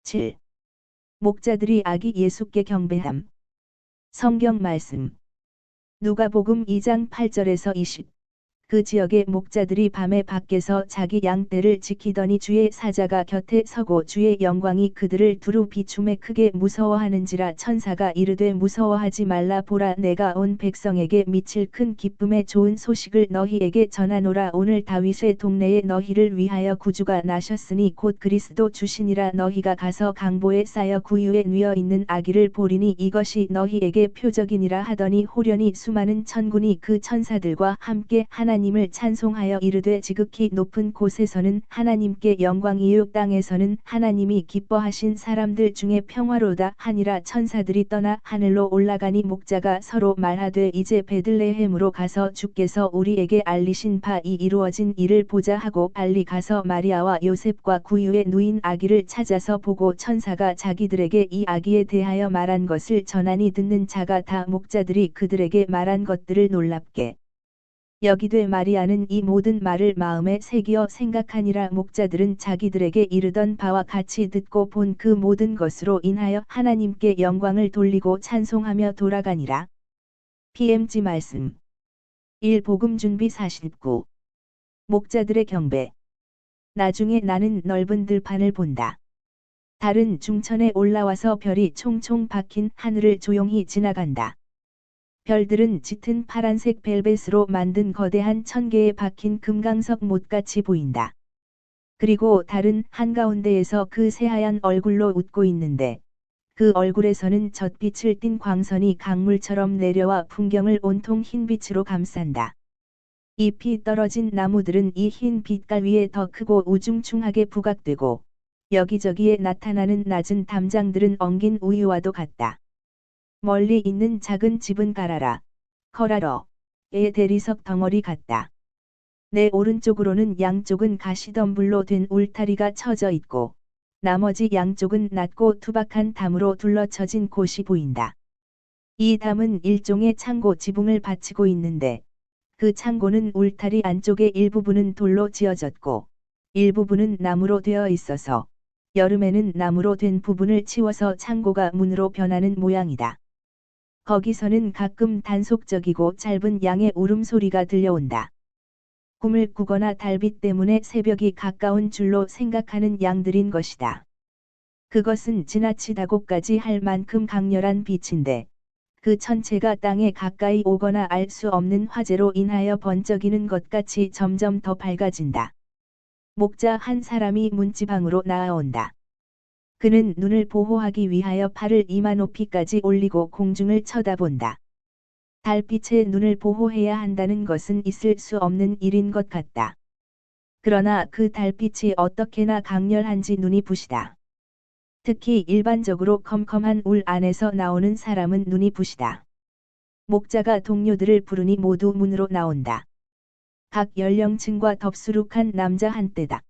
7. 목자들이 아기 예수께 경배함. 성경 말씀. 누가복음 2장 8절에서 20. 그 지역의 목자들이 밤에 밖에서 자기 양떼를 지키더니 주의 사자가 곁에 서고 주의 영광이 그들을 두루 비춤에 크게 무서워하는지라. 천사가 이르되 무서워하지 말라. 보라, 내가 온 백성에게 미칠 큰 기쁨의 좋은 소식을 너희에게 전하노라. 오늘 다윗의 동네에 너희를 위하여 구주가 나셨으니 곧 그리스도 주시니라. 너희가 가서 강보에 쌓여 구유에 누워 있는 아기를 보리니 이것이 너희에게 표적이니라 하더니 호련히 수많은 천군이 그 천사들과 함께 하나님을 찬송하여 이르되 지극히 높은 곳에서는 하나님께 영광이요 땅에서는 하나님이 기뻐하신 사람들 중에 평화로다 하니라. 천사들이 떠나 하늘로 올라가니 목자가 서로 말하되 이제 베들레헴으로 가서 주께서 우리에게 알리신 바 이 이루어진 일을 보자 하고 빨리 가서 마리아와 요셉과 구유에 누인 아기를 찾아서 보고 천사가 자기들에게 이 아기에 대하여 말한 것을 전하니 듣는 자가 다 목자들이 그들에게 말한 것들을 놀랍게 여기되 마리아는 이 모든 말을 마음에 새기어 생각하니라. 목자들은 자기들에게 이르던 바와 같이 듣고 본 그 모든 것으로 인하여 하나님께 영광을 돌리고 찬송하며 돌아가니라. PMG 말씀. 1. 복음 준비 49. 목자들의 경배. 나중에 나는 넓은 들판을 본다. 달은 중천에 올라와서 별이 총총 박힌 하늘을 조용히 지나간다. 별들은 짙은 파란색 벨벳으로 만든 거대한 1000개에 박힌 금강석 못같이 보인다. 그리고 달은 한가운데에서 그 새하얀 얼굴로 웃고 있는데 그 얼굴에서는 젖빛을 띤 광선이 강물처럼 내려와 풍경을 온통 흰빛으로 감싼다. 잎이 떨어진 나무들은 이 흰 빛깔 위에 더 크고 우중충하게 부각되고 여기저기에 나타나는 낮은 담장들은 엉긴 우유와도 같다. 멀리 있는 작은 집은 가라라, 커라러의 대리석 덩어리 같다. 내 오른쪽으로는 양쪽은 가시덤불로 된 울타리가 쳐져 있고 나머지 양쪽은 낮고 투박한 담으로 둘러쳐진 곳이 보인다. 이 담은 일종의 창고 지붕을 받치고 있는데 그 창고는 울타리 안쪽의 일부분은 돌로 지어졌고 일부분은 나무로 되어 있어서 여름에는 나무로 된 부분을 치워서 창고가 문으로 변하는 모양이다. 거기서는 가끔 단속적이고 짧은 양의 울음소리가 들려온다. 꿈을 꾸거나 달빛 때문에 새벽이 가까운 줄로 생각하는 양들인 것이다. 그것은 지나치다고까지 할 만큼 강렬한 빛인데 그 천체가 땅에 가까이 오거나 알 수 없는 화재로 인하여 번쩍이는 것 같이 점점 더 밝아진다. 목자 한 사람이 문지방으로 나아온다. 그는 눈을 보호하기 위하여 팔을 이마 높이까지 올리고 공중을 쳐다본다. 달빛에 눈을 보호해야 한다는 것은 있을 수 없는 일인 것 같다. 그러나 그 달빛이 어떻게나 강렬한지 눈이 부시다. 특히 일반적으로 컴컴한 울 안에서 나오는 사람은 눈이 부시다. 목자가 동료들을 부르니 모두 문으로 나온다. 각 연령층과 덥수룩한 남자 한때다.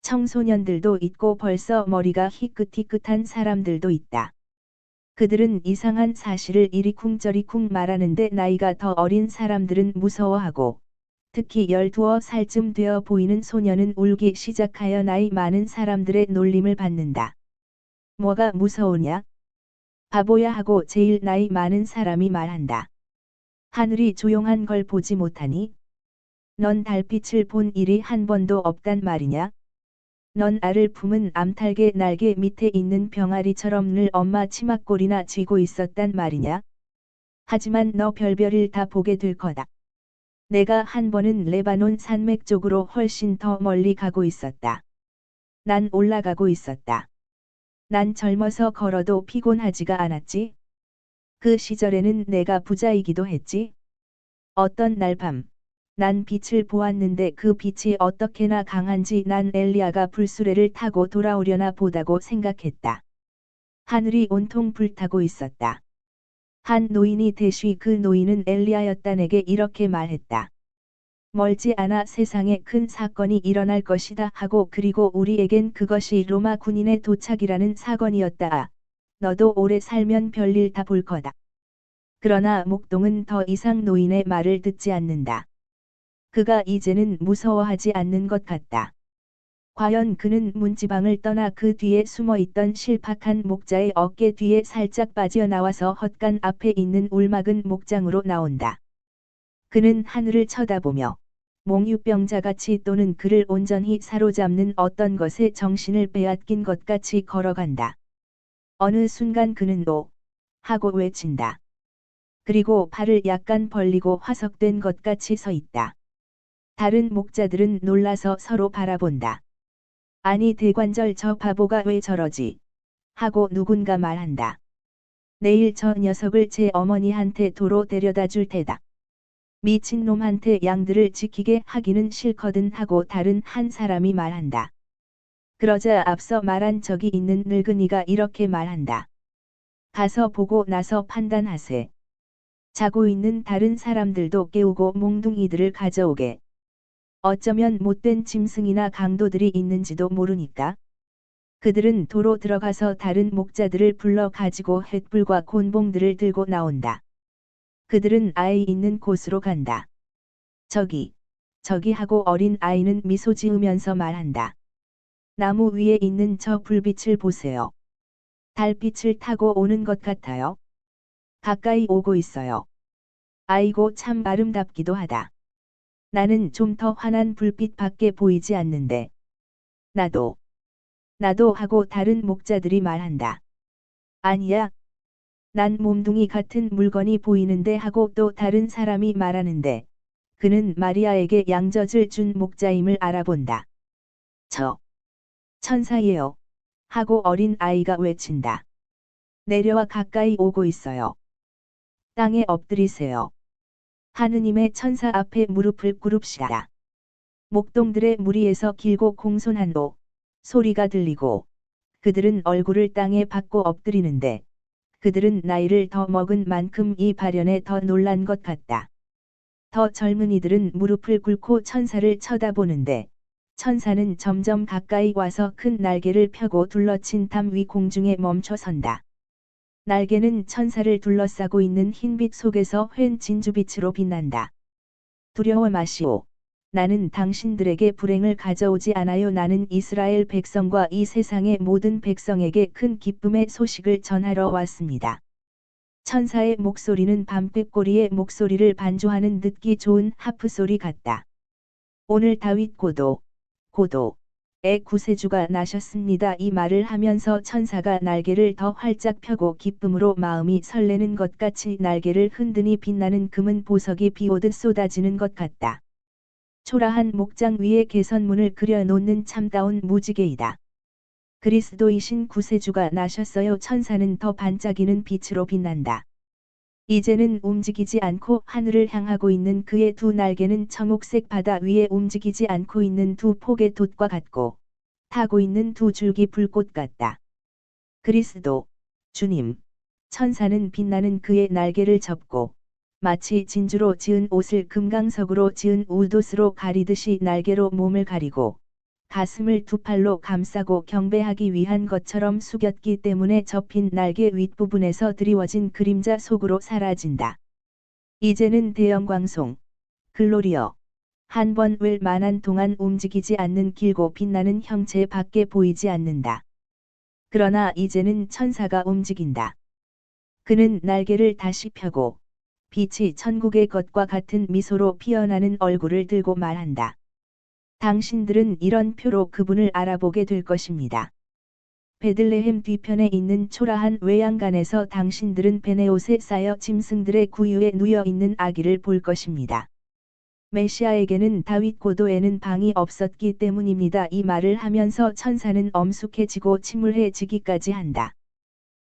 청소년들도 있고 벌써 머리가 희끗희끗한 사람들도 있다. 그들은 이상한 사실을 이리쿵저리쿵 말하는데 나이가 더 어린 사람들은 무서워하고 특히 12살쯤 되어 보이는 소녀는 울기 시작하여 나이 많은 사람들의 놀림을 받는다. 뭐가 무서우냐? 바보야 하고 제일 나이 많은 사람이 말한다. 하늘이 조용한 걸 보지 못하니? 넌 달빛을 본 일이 한 번도 없단 말이냐? 넌 알을 품은 암탉의 날개 밑에 있는 병아리처럼 늘 엄마 치맛골이나 쥐고 있었단 말이냐? 하지만 너 별별일 다 보게 될 거다. 내가 한 번은 레바논 산맥 쪽으로 훨씬 더 멀리 가고 있었다. 난 올라가고 있었다. 난 젊어서 걸어도 피곤하지가 않았지. 그 시절에는 내가 부자이기도 했지. 어떤 날 밤, 난 빛을 보았는데 그 빛이 어떻게나 강한지 난 엘리야가 불수레를 타고 돌아오려나 보다고 생각했다. 하늘이 온통 불타고 있었다. 한 노인이 대쉬 그 노인은 엘리야였다. 내게 이렇게 말했다. 멀지 않아 세상에 큰 사건이 일어날 것이다 하고 그리고 우리에겐 그것이 로마 군인의 도착이라는 사건이었다. 너도 오래 살면 별일 다 볼 거다. 그러나 목동은 더 이상 노인의 말을 듣지 않는다. 그가 이제는 무서워하지 않는 것 같다. 과연 그는 문지방을 떠나 그 뒤에 숨어있던 실팍한 목자의 어깨 뒤에 살짝 빠져나와서 헛간 앞에 있는 울막은 목장으로 나온다. 그는 하늘을 쳐다보며 몽유병자같이 또는 그를 온전히 사로잡는 어떤 것에 정신을 빼앗긴 것 같이 걸어간다. 어느 순간 그는 오! 하고 외친다. 그리고 발을 약간 벌리고 화석된 것 같이 서 있다. 다른 목자들은 놀라서 서로 바라본다. 아니 대관절 저 바보가 왜 저러지? 하고 누군가 말한다. 내일 저 녀석을 제 어머니한테 도로 데려다 줄 테다. 미친놈한테 양들을 지키게 하기는 싫거든 하고 다른 한 사람이 말한다. 그러자 앞서 말한 적이 있는 늙은이가 이렇게 말한다. 가서 보고 나서 판단하세. 자고 있는 다른 사람들도 깨우고 몽둥이들을 가져오게. 어쩌면 못된 짐승이나 강도들이 있는지도 모르니까. 그들은 도로 들어가서 다른 목자들을 불러 가지고 횃불과 곤봉들을 들고 나온다. 그들은 아이 있는 곳으로 간다. 저기 하고 어린 아이는 미소 지으면서 말한다. 나무 위에 있는 저 불빛을 보세요. 달빛을 타고 오는 것 같아요. 가까이 오고 있어요. 아이고 참 아름답기도 하다. 나는 좀 더 환한 불빛밖에 보이지 않는데. 나도 하고 다른 목자들이 말한다. 아니야. 난 몸뚱이 같은 물건이 보이는데 하고 또 다른 사람이 말하는데 그는 마리아에게 양젖을 준 목자임을 알아본다. 저 천사예요. 하고 어린 아이가 외친다. 내려와 가까이 오고 있어요. 땅에 엎드리세요. 하느님의 천사 앞에 무릎을 꿇읍시다. 목동들의 무리에서 길고 공손한 소리가 들리고 그들은 얼굴을 땅에 박고 엎드리는데 그들은 나이를 더 먹은 만큼 이 발현에 더 놀란 것 같다. 더 젊은이들은 무릎을 꿇고 천사를 쳐다보는데 천사는 점점 가까이 와서 큰 날개를 펴고 둘러친 담 위 공중에 멈춰 선다. 날개는 천사를 둘러싸고 있는 흰빛 속에서 휜 진주빛으로 빛난다. 두려워 마시오. 나는 당신들에게 불행을 가져오지 않아요. 나는 이스라엘 백성과 이 세상의 모든 백성에게 큰 기쁨의 소식을 전하러 왔습니다. 천사의 목소리는 밤꾀꼬리의 목소리를 반주하는 듣기 좋은 하프 소리 같다. 오늘 다윗 고도의 구세주가 나셨습니다. 이 말을 하면서 천사가 날개를 더 활짝 펴고 기쁨으로 마음이 설레는 것 같이 날개를 흔드니 빛나는 금은 보석이 비오듯 쏟아지는 것 같다. 초라한 목장 위에 개선문을 그려놓는 참다운 무지개이다. 그리스도이신 구세주가 나셨어요. 천사는 더 반짝이는 빛으로 빛난다. 이제는 움직이지 않고 하늘을 향하고 있는 그의 두 날개는 청옥색 바다 위에 움직이지 않고 있는 두 폭의 돛과 같고 타고 있는 두 줄기 불꽃 같다. 그리스도, 주님, 천사는 빛나는 그의 날개를 접고 마치 진주로 지은 옷을 금강석으로 지은 울돛으로 가리듯이 날개로 몸을 가리고 가슴을 두 팔로 감싸고 경배하기 위한 것처럼 숙였기 때문에 접힌 날개 윗부분에서 드리워진 그림자 속으로 사라진다. 이제는 대영광송, 글로리어, 한 번 웰 만한 동안 움직이지 않는 길고 빛나는 형체 밖에 보이지 않는다. 그러나 이제는 천사가 움직인다. 그는 날개를 다시 펴고 빛이 천국의 것과 같은 미소로 피어나는 얼굴을 들고 말한다. 당신들은 이런 표로 그분을 알아보게 될 것입니다. 베들레헴 뒤편에 있는 초라한 외양간에서 당신들은 베네옷에 쌓여 짐승들의 구유에 누여 있는 아기를 볼 것입니다. 메시아에게는 다윗 고도에는 방이 없었기 때문입니다. 이 말을 하면서 천사는 엄숙해지고 침울해지기까지 한다.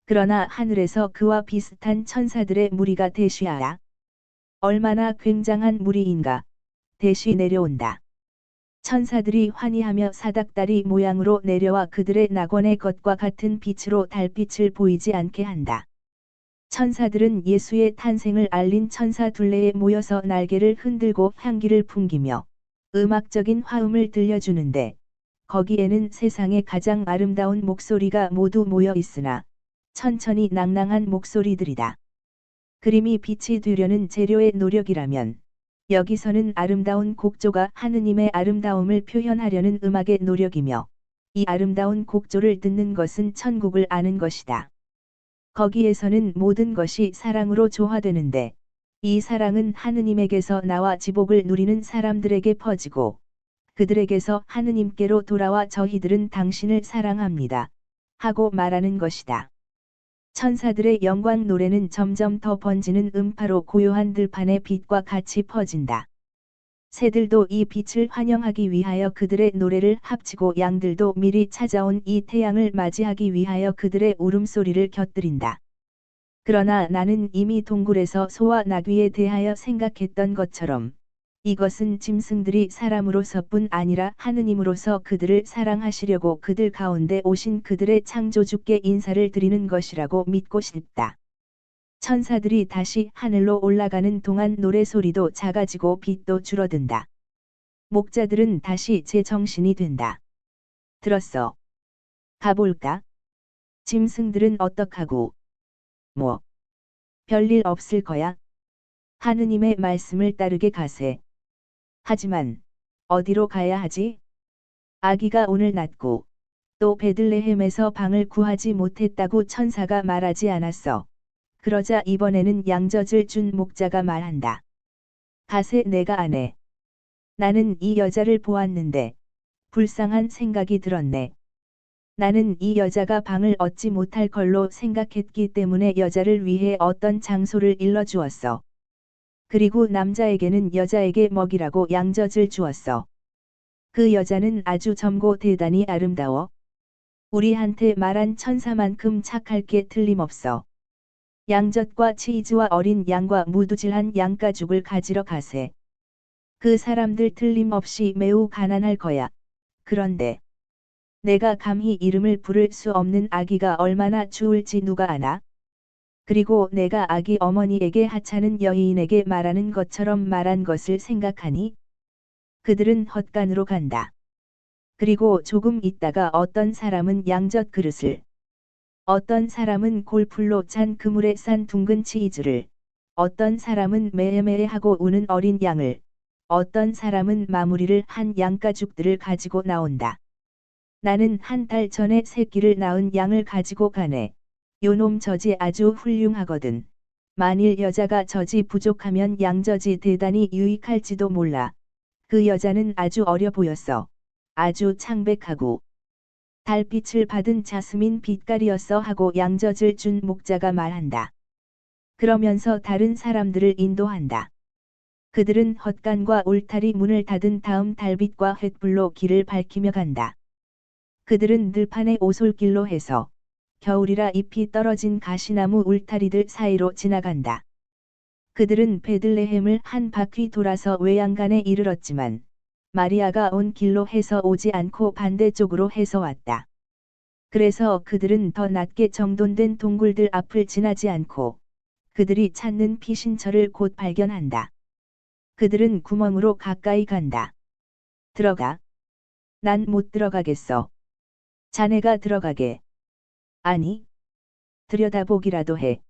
그러나 하늘에서 그와 비슷한 천사들의 무리가 대쉬하라. 얼마나 굉장한 무리인가. 대쉬 내려온다. 천사들이 환희하며 사닥다리 모양으로 내려와 그들의 낙원의 것과 같은 빛으로 달빛을 보이지 않게 한다. 천사들은 예수의 탄생을 알린 천사 둘레에 모여서 날개를 흔들고 향기를 풍기며 음악적인 화음을 들려주는데 거기에는 세상의 가장 아름다운 목소리가 모두 모여 있으나 천천히 낭낭한 목소리들이다. 그림이 빛이 되려는 재료의 노력이라면 여기서는 아름다운 곡조가 하느님의 아름다움을 표현하려는 음악의 노력이며 이 아름다운 곡조를 듣는 것은 천국을 아는 것이다. 거기에서는 모든 것이 사랑으로 조화되는데 이 사랑은 하느님에게서 나와 지복을 누리는 사람들에게 퍼지고 그들에게서 하느님께로 돌아와 저희들은 당신을 사랑합니다. 하고 말하는 것이다. 천사들의 영광 노래는 점점 더 번지는 음파로 고요한 들판의 빛과 같이 퍼진다. 새들도 이 빛을 환영하기 위하여 그들의 노래를 합치고 양들도 미리 찾아온 이 태양을 맞이하기 위하여 그들의 울음소리를 곁들인다. 그러나 나는 이미 동굴에서 소와 나귀에 대하여 생각했던 것처럼 이것은 짐승들이 사람으로서뿐 아니라 하느님으로서 그들을 사랑하시려고 그들 가운데 오신 그들의 창조주께 인사를 드리는 것이라고 믿고 싶다. 천사들이 다시 하늘로 올라가는 동안 노래소리도 작아지고 빛도 줄어든다. 목자들은 다시 제정신이 된다. 들었어. 가볼까? 짐승들은 어떡하고? 뭐? 별일 없을 거야. 하느님의 말씀을 따르게 가세. 하지만 어디로 가야 하지? 아기가 오늘 낳고 또 베들레헴에서 방을 구하지 못했다고 천사가 말하지 않았어. 그러자 이번에는 양젖을 준 목자가 말한다. 가세 내가 아네. 나는 이 여자를 보았는데 불쌍한 생각이 들었네. 나는 이 여자가 방을 얻지 못할 걸로 생각했기 때문에 여자를 위해 어떤 장소를 일러주었어. 그리고 남자에게는 여자에게 먹이라고 양젖을 주었어. 그 여자는 아주 젊고 대단히 아름다워. 우리한테 말한 천사만큼 착할 게 틀림없어. 양젖과 치즈와 어린 양과 무두질한 양가죽을 가지러 가세. 그 사람들 틀림없이 매우 가난할 거야. 그런데 내가 감히 이름을 부를 수 없는 아기가 얼마나 추울지 누가 아나? 그리고 내가 아기 어머니에게 하찮은 여인에게 말하는 것처럼 말한 것을 생각하니 그들은 헛간으로 간다. 그리고 조금 있다가 어떤 사람은 양젖 그릇을, 어떤 사람은 골풀로 찬 그물에 싼 둥근 치즈를, 어떤 사람은 매매하고 우는 어린 양을, 어떤 사람은 마무리를 한 양가죽들을 가지고 나온다. 나는 한 달 전에 새끼를 낳은 양을 가지고 가네. 요놈 젖이 아주 훌륭하거든. 만일 여자가 젖이 부족하면 양젖이 대단히 유익할지도 몰라. 그 여자는 아주 어려 보였어. 아주 창백하고 달빛을 받은 자스민 빛깔이었어 하고 양젖을 준 목자가 말한다. 그러면서 다른 사람들을 인도한다. 그들은 헛간과 울타리 문을 닫은 다음 달빛과 횃불로 길을 밝히며 간다. 그들은 들판의 오솔길로 해서 겨울이라 잎이 떨어진 가시나무 울타리들 사이로 지나간다. 그들은 베들레헴을 한 바퀴 돌아서 외양간에 이르렀지만 마리아가 온 길로 해서 오지 않고 반대쪽으로 해서 왔다. 그래서 그들은 더 낮게 정돈된 동굴들 앞을 지나지 않고 그들이 찾는 피신처를 곧 발견한다. 그들은 구멍으로 가까이 간다. 들어가. 난 못 들어가겠어. 자네가 들어가게. 아니. 들여다보기라도 해.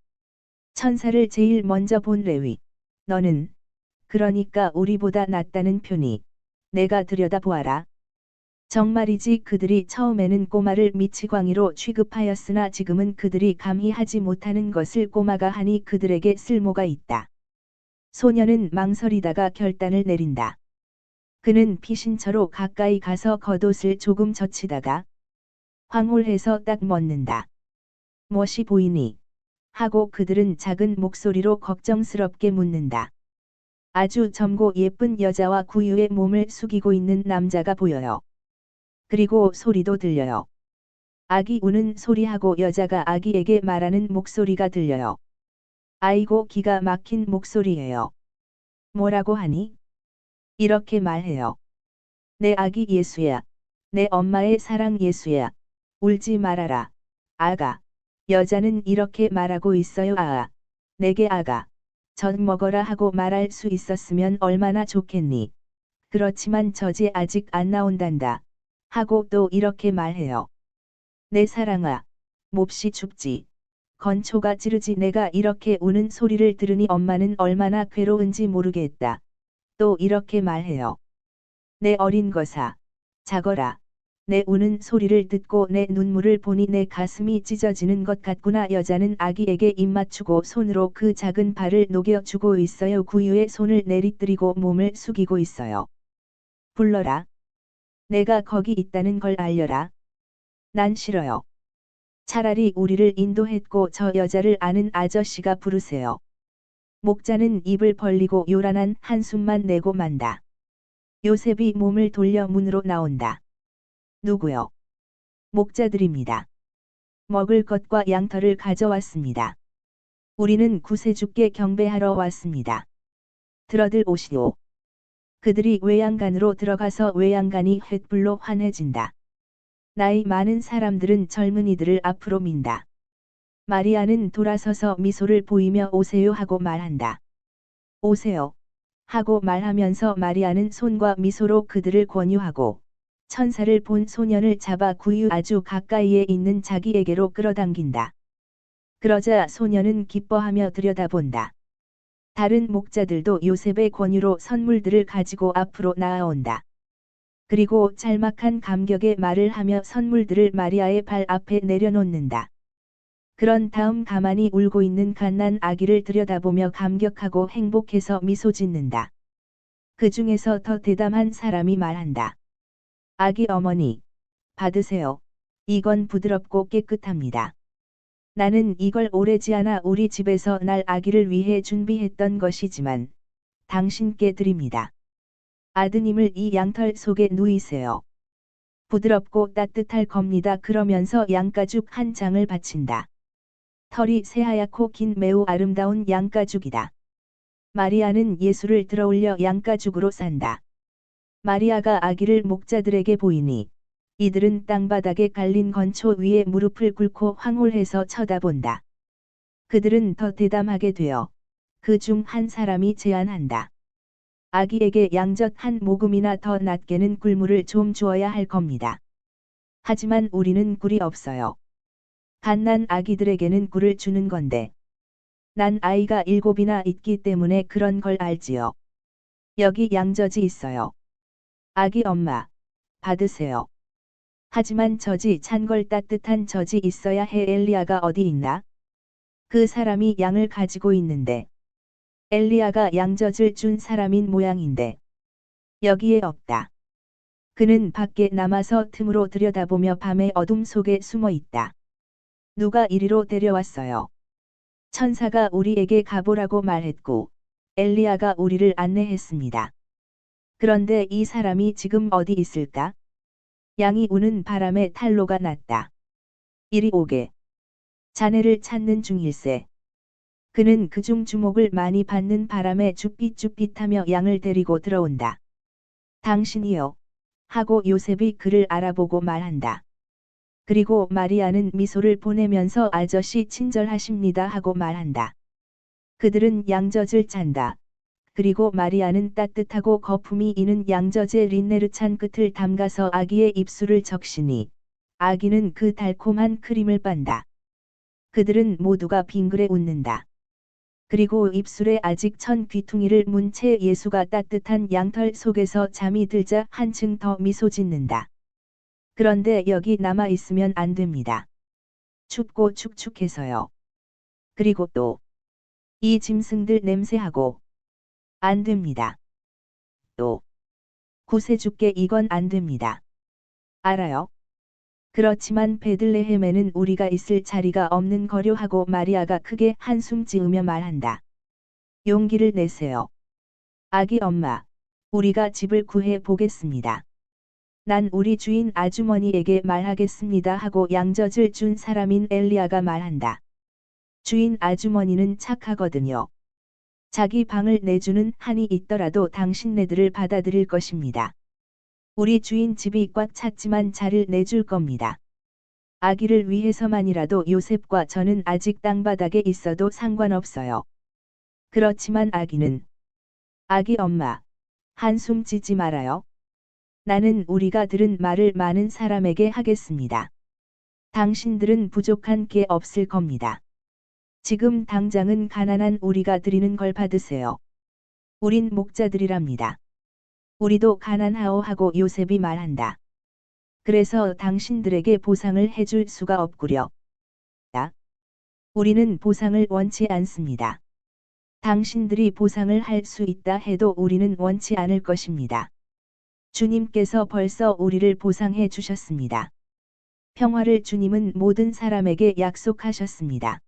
천사를 제일 먼저 본 레위. 너는 그러니까 우리보다 낫다는 표니. 내가 들여다보아라. 정말이지 그들이 처음에는 꼬마를 미치광이로 취급하였으나 지금은 그들이 감히 하지 못하는 것을 꼬마가 하니 그들에게 쓸모가 있다. 소녀는 망설이다가 결단을 내린다. 그는 피신처로 가까이 가서 겉옷을 조금 젖히다가 황홀해서 딱 멎는다. 무엇이 보이니? 하고 그들은 작은 목소리로 걱정스럽게 묻는다. 아주 젊고 예쁜 여자와 구유의 몸을 숙이고 있는 남자가 보여요. 그리고 소리도 들려요. 아기 우는 소리하고 여자가 아기에게 말하는 목소리가 들려요. 아이고 기가 막힌 목소리예요. 뭐라고 하니? 이렇게 말해요. 내 아기 예수야. 내 엄마의 사랑 예수야. 울지 말아라. 아가. 여자는 이렇게 말하고 있어요. 아아. 내게 아가. 젖 먹어라 하고 말할 수 있었으면 얼마나 좋겠니. 그렇지만 젖이 아직 안 나온단다. 하고 또 이렇게 말해요. 내 사랑아. 몹시 춥지. 건초가 찌르지. 내가 이렇게 우는 소리를 들으니 엄마는 얼마나 괴로운지 모르겠다. 또 이렇게 말해요. 내 어린 것아, 자거라. 내 우는 소리를 듣고 내 눈물을 보니 내 가슴이 찢어지는 것 같구나. 여자는 아기에게 입 맞추고 손으로 그 작은 발을 녹여주고 있어요. 구유에 손을 내리뜨리고 몸을 숙이고 있어요. 불러라. 내가 거기 있다는 걸 알려라. 난 싫어요. 차라리 우리를 인도했고 저 여자를 아는 아저씨가 부르세요. 목자는 입을 벌리고 요란한 한숨만 내고 만다. 요셉이 몸을 돌려 문으로 나온다. 누구요? 목자들입니다. 먹을 것과 양털을 가져왔습니다. 우리는 구세주께 경배하러 왔습니다. 들어들 오시오. 그들이 외양간으로 들어가서 외양간이 횃불로 환해진다. 나이 많은 사람들은 젊은이들을 앞으로 민다. 마리아는 돌아서서 미소를 보이며 오세요 하고 말한다. 오세요. 하고 말하면서 마리아는 손과 미소로 그들을 권유하고 천사를 본 소년을 잡아 구유 아주 가까이에 있는 자기에게로 끌어당긴다. 그러자 소년은 기뻐하며 들여다본다. 다른 목자들도 요셉의 권유로 선물들을 가지고 앞으로 나아온다. 그리고 짤막한 감격의 말을 하며 선물들을 마리아의 발 앞에 내려놓는다. 그런 다음 가만히 울고 있는 갓난 아기를 들여다보며 감격하고 행복해서 미소 짓는다. 그 중에서 더 대담한 사람이 말한다. 아기 어머니, 받으세요. 이건 부드럽고 깨끗합니다. 나는 이걸 오래지 않아 우리 집에서 날 아기를 위해 준비했던 것이지만 당신께 드립니다. 아드님을 이 양털 속에 누이세요. 부드럽고 따뜻할 겁니다. 그러면서 양가죽 한 장을 받친다. 털이 새하얗고 긴 매우 아름다운 양가죽이다. 마리아는 예수를 들어올려 양가죽으로 싼다. 마리아가 아기를 목자들에게 보이니 이들은 땅바닥에 갈린 건초 위에 무릎을 꿇고 황홀해서 쳐다본다. 그들은 더 대담하게 되어 그 중 한 사람이 제안한다. 아기에게 양젓 한 모금이나 더 낮게는 꿀물을 좀 주어야 할 겁니다. 하지만 우리는 꿀이 없어요. 갓난 아기들에게는 꿀을 주는 건데. 난 아이가 7이나 있기 때문에 그런 걸 알지요. 여기 양젓이 있어요. 아기 엄마, 받으세요. 하지만 젖이 찬 걸 따뜻한 젖이 있어야 해. 엘리야가 어디 있나? 그 사람이 양을 가지고 있는데. 엘리야가 양젖을 준 사람인 모양인데. 여기에 없다. 그는 밖에 남아서 틈으로 들여다보며 밤의 어둠 속에 숨어 있다. 누가 이리로 데려왔어요. 천사가 우리에게 가보라고 말했고, 엘리야가 우리를 안내했습니다. 그런데 이 사람이 지금 어디 있을까? 양이 우는 바람에 탈로가 났다. 이리 오게. 자네를 찾는 중일세. 그는 그중 주목을 많이 받는 바람에 쭈삣쭈삣하며 양을 데리고 들어온다. 당신이요. 하고 요셉이 그를 알아보고 말한다. 그리고 마리아는 미소를 보내면서 아저씨 친절하십니다 하고 말한다. 그들은 양젖을 짠다. 그리고 마리아는 따뜻하고 거품이 이는 양젖의 린네르찬 끝을 담가서 아기의 입술을 적시니 아기는 그 달콤한 크림을 빤다. 그들은 모두가 빙그레 웃는다. 그리고 입술에 아직 천 귀퉁이를 문 채 예수가 따뜻한 양털 속에서 잠이 들자 한층 더 미소 짓는다. 그런데 여기 남아 있으면 안 됩니다. 춥고 축축해서요. 그리고 또 이 짐승들 냄새하고 안 됩니다. 또 구세주께 이건 안 됩니다. 알아요? 그렇지만 베들레헴에는 우리가 있을 자리가 없는 거려 하고 마리아가 크게 한숨 지으며 말한다. 용기를 내세요. 아기 엄마, 우리가 집을 구해 보겠습니다. 난 우리 주인 아주머니에게 말하겠습니다 하고 양젖을 준 사람인 엘리야가 말한다. 주인 아주머니는 착하거든요. 자기 방을 내주는 한이 있더라도 당신네들을 받아들일 것입니다. 우리 주인 집이 꽉 찼지만 자리를 내줄 겁니다. 아기를 위해서만이라도 요셉과 저는 아직 땅바닥에 있어도 상관없어요. 그렇지만 아기는 아기 엄마, 한숨 지지 말아요. 나는 우리가 들은 말을 많은 사람에게 하겠습니다. 당신들은 부족한 게 없을 겁니다. 지금 당장은 가난한 우리가 드리는 걸 받으세요. 우린 목자들이랍니다. 우리도 가난하오 하고 요셉이 말한다. 그래서 당신들에게 보상을 해줄 수가 없구려. 우리는 보상을 원치 않습니다. 당신들이 보상을 할 수 있다 해도 우리는 원치 않을 것입니다. 주님께서 벌써 우리를 보상해 주셨습니다. 평화를 주님은 모든 사람에게 약속하셨습니다.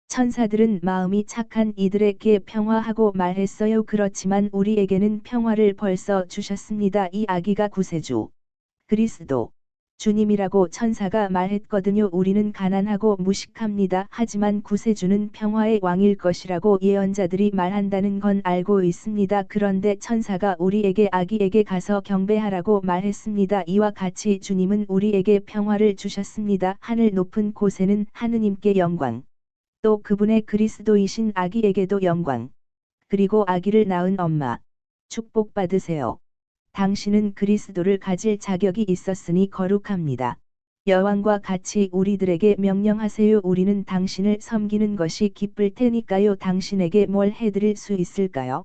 천사들은 마음이 착한 이들에게 평화하고 말했어요. 그렇지만 우리에게는 평화를 벌써 주셨습니다. 이 아기가 구세주, 그리스도, 주님이라고 천사가 말했거든요. 우리는 가난하고 무식합니다. 하지만 구세주는 평화의 왕일 것이라고 예언자들이 말한다는 건 알고 있습니다. 그런데 천사가 우리에게 아기에게 가서 경배하라고 말했습니다. 이와 같이 주님은 우리에게 평화를 주셨습니다. 하늘 높은 곳에는 하느님께 영광, 또 그분의 그리스도이신 아기에게도 영광, 그리고 아기를 낳은 엄마, 축복받으세요. 당신은 그리스도를 가질 자격이 있었으니 거룩합니다. 여왕과 같이 우리들에게 명령하세요. 우리는 당신을 섬기는 것이 기쁠 테니까요. 당신에게 뭘 해드릴 수 있을까요?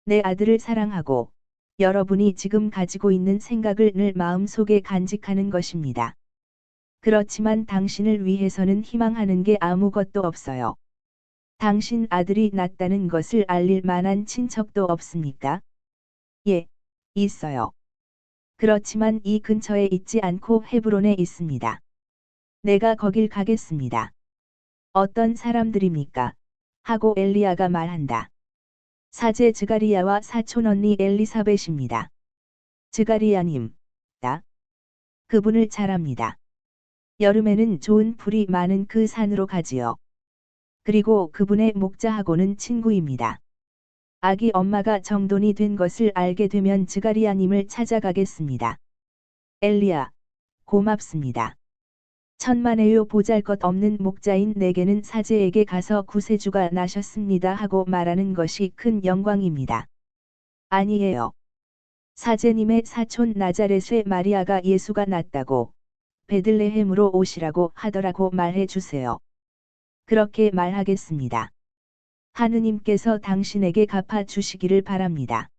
내 아들을 사랑하고 여러분이 지금 가지고 있는 생각을 늘 마음속에 간직하는 것입니다. 그렇지만 당신을 위해서는 희망하는 게 아무것도 없어요. 당신 아들이 낳았다는 것을 알릴 만한 친척도 없습니까? 예, 있어요. 그렇지만 이 근처에 있지 않고 헤브론에 있습니다. 내가 거길 가겠습니다. 어떤 사람들입니까? 하고 엘리야가 말한다. 사제 즈가리야와 사촌 언니 엘리사벳입니다. 즈가리야님, 그분을 잘 압니다. 여름에는 좋은 풀이 많은 그 산으로 가지요. 그리고 그분의 목자하고는 친구입니다. 아기 엄마가 정돈이 된 것을 알게 되면 즈가리야님을 찾아가겠습니다. 엘리야, 고맙습니다. 천만에요. 보잘것없는 목자인 내게는 사제에게 가서 구세주가 나셨습니다 하고 말하는 것이 큰 영광입니다. 아니에요. 사제님의 사촌 나자렛의 마리아가 예수가 낳았다고 베들레헴으로 오시라고 하더라고 말해 주세요. 그렇게 말하겠습니다. 하느님께서 당신에게 갚아 주시기를 바랍니다.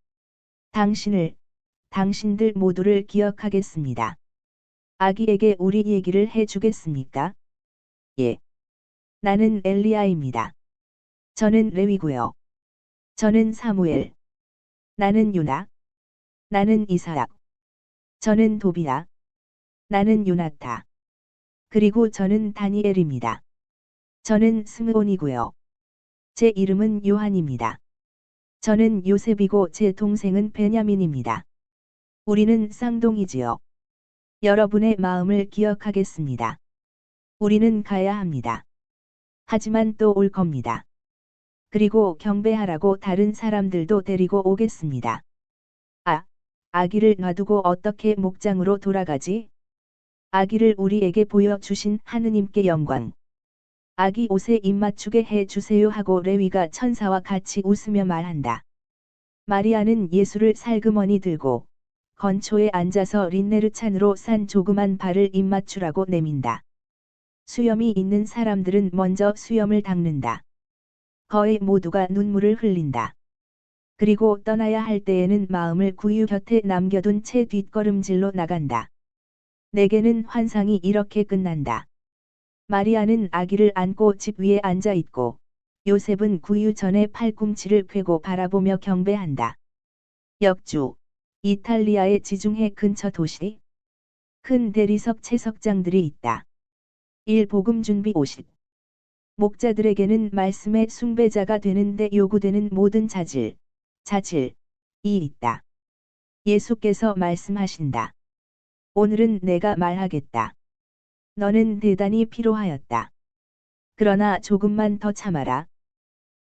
당신들 모두를 기억하겠습니다. 아기에게 우리 얘기를 해 주겠습니까? 예. 나는 엘리야입니다. 저는 레위고요. 저는 사무엘. 나는 유나. 나는 이사약. 저는 도비야. 나는 요나타. 그리고 저는 다니엘입니다. 저는 스므온이고요. 제 이름은 요한입니다. 저는 요셉이고 제 동생은 베냐민입니다. 우리는 쌍둥이지요. 여러분의 마음을 기억하겠습니다. 우리는 가야 합니다. 하지만 또 올 겁니다. 그리고 경배하라고 다른 사람들도 데리고 오겠습니다. 아기를 놔두고 어떻게 목장으로 돌아가지? 아기를 우리에게 보여주신 하느님께 영광. 아기 옷에 입맞추게 해 주세요 하고 레위가 천사와 같이 웃으며 말한다. 마리아는 예수를 살그머니 들고 건초에 앉아서 린네르찬으로 싼 조그만 발을 입맞추라고 내민다. 수염이 있는 사람들은 먼저 수염을 닦는다. 거의 모두가 눈물을 흘린다. 그리고 떠나야 할 때에는 마음을 구유 곁에 남겨둔 채 뒷걸음질로 나간다. 내게는 환상이 이렇게 끝난다. 마리아는 아기를 안고 집 위에 앉아 있고 요셉은 구유 전에 팔꿈치를 펴고 바라보며 경배한다. 역주, 이탈리아의 지중해 근처 도시. 큰 대리석 채석장들이 있다. 1. 복음 준비 50. 목자들에게는 말씀의 숭배자가 되는데 요구되는 모든 자질이 있다. 예수께서 말씀하신다. 오늘은 내가 말하겠다. 너는 대단히 피로하였다. 그러나 조금만 더 참아라.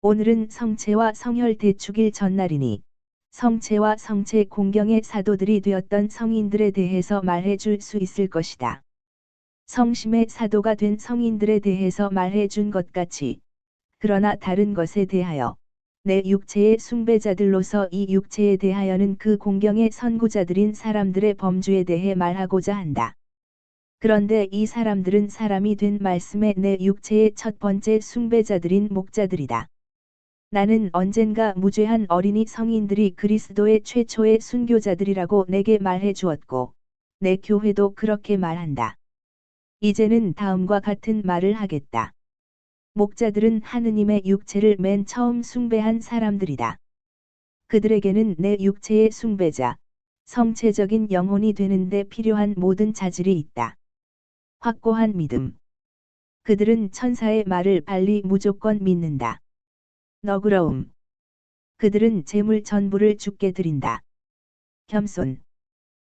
오늘은 성체와 성혈 대축일 전날이니 성체와 성체 공경의 사도들이 되었던 성인들에 대해서 말해 줄 수 있을 것이다. 성심의 사도가 된 성인들에 대해서 말해 준 것 같이, 그러나 다른 것에 대하여 내 육체의 숭배자들로서 이 육체에 대하여는 그 공경의 선구자들인 사람들의 범주에 대해 말하고자 한다. 그런데 이 사람들은 사람이 된 말씀의 내 육체의 첫 번째 숭배자들인 목자들이다. 나는 언젠가 무죄한 어린이 성인들이 그리스도의 최초의 순교자들이라고 내게 말해 주었고, 내 교회도 그렇게 말한다. 이제는 다음과 같은 말을 하겠다. 목자들은 하느님의 육체를 맨 처음 숭배한 사람들이다. 그들에게는 내 육체의 숭배자, 성체적인 영혼이 되는데 필요한 모든 자질이 있다. 확고한 믿음. 그들은 천사의 말을 빨리 무조건 믿는다. 너그러움. 그들은 재물 전부를 주께 드린다. 겸손.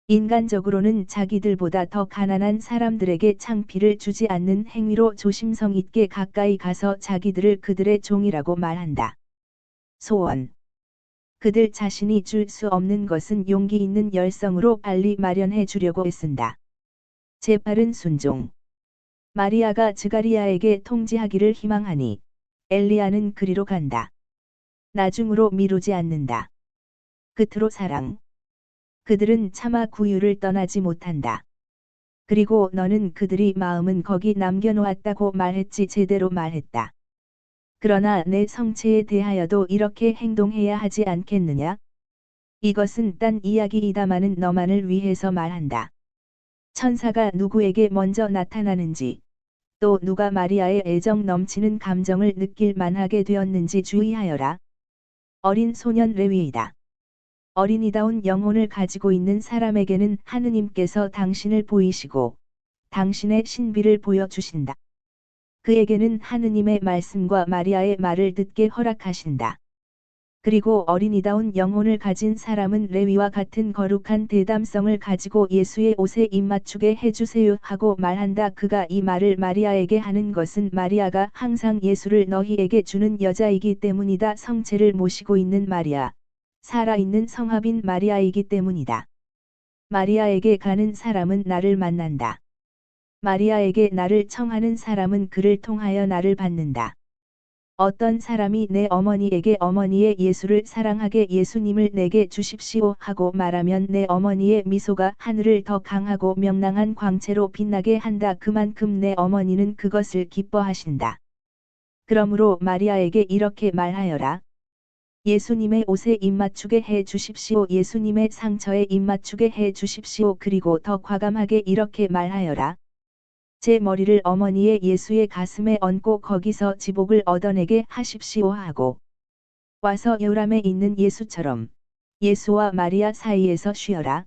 인간적으로는 자기들보다 더 가난한 사람들에게 창피를 주지 않는 행위로 조심성 있게 가까이 가서 자기들을 그들의 종이라고 말한다. 소원. 그들 자신이 줄 수 없는 것은 용기 있는 열성으로 빨리 마련해 주려고 애쓴다. 재빠른 순종. 마리아가 스가리야에게 통지하기를 희망하니 엘리야는 그리로 간다. 나중으로 미루지 않는다. 끝으로 사랑. 그들은 차마 구유를 떠나지 못한다. 그리고 너는 그들이 마음은 거기 남겨놓았다고 말했지 제대로 말했다. 그러나 내 성체에 대하여도 이렇게 행동해야 하지 않겠느냐? 이것은 딴 이야기이다마는 너만을 위해서 말한다. 천사가 누구에게 먼저 나타나는지, 또 누가 마리아의 애정 넘치는 감정을 느낄 만하게 되었는지 주의하여라. 어린 소년 레위이다. 어린이다운 영혼을 가지고 있는 사람에게는 하느님께서 당신을 보이시고, 당신의 신비를 보여주신다. 그에게는 하느님의 말씀과 마리아의 말을 듣게 허락하신다. 그리고 어린이다운 영혼을 가진 사람은 레위와 같은 거룩한 대담성을 가지고 예수의 옷에 입맞추게 해주세요 하고 말한다. 그가 이 말을 마리아에게 하는 것은 마리아가 항상 예수를 너희에게 주는 여자이기 때문이다. 성체를 모시고 있는 마리아, 살아있는 성합인 마리아이기 때문이다. 마리아에게 가는 사람은 나를 만난다. 마리아에게 나를 청하는 사람은 그를 통하여 나를 받는다. 어떤 사람이 내 어머니에게 어머니의 예수를 사랑하게 예수님을 내게 주십시오 하고 말하면 내 어머니의 미소가 하늘을 더 강하고 명랑한 광채로 빛나게 한다. 그만큼 내 어머니는 그것을 기뻐하신다. 그러므로 마리아에게 이렇게 말하여라. 예수님의 옷에 입맞추게 해 주십시오. 예수님의 상처에 입맞추게 해 주십시오. 그리고 더 과감하게 이렇게 말하여라. 제 머리를 어머니의 예수의 가슴에 얹고 거기서 지복을 얻어내게 하십시오 하고 와서 요람에 있는 예수처럼 예수와 마리아 사이에서 쉬어라.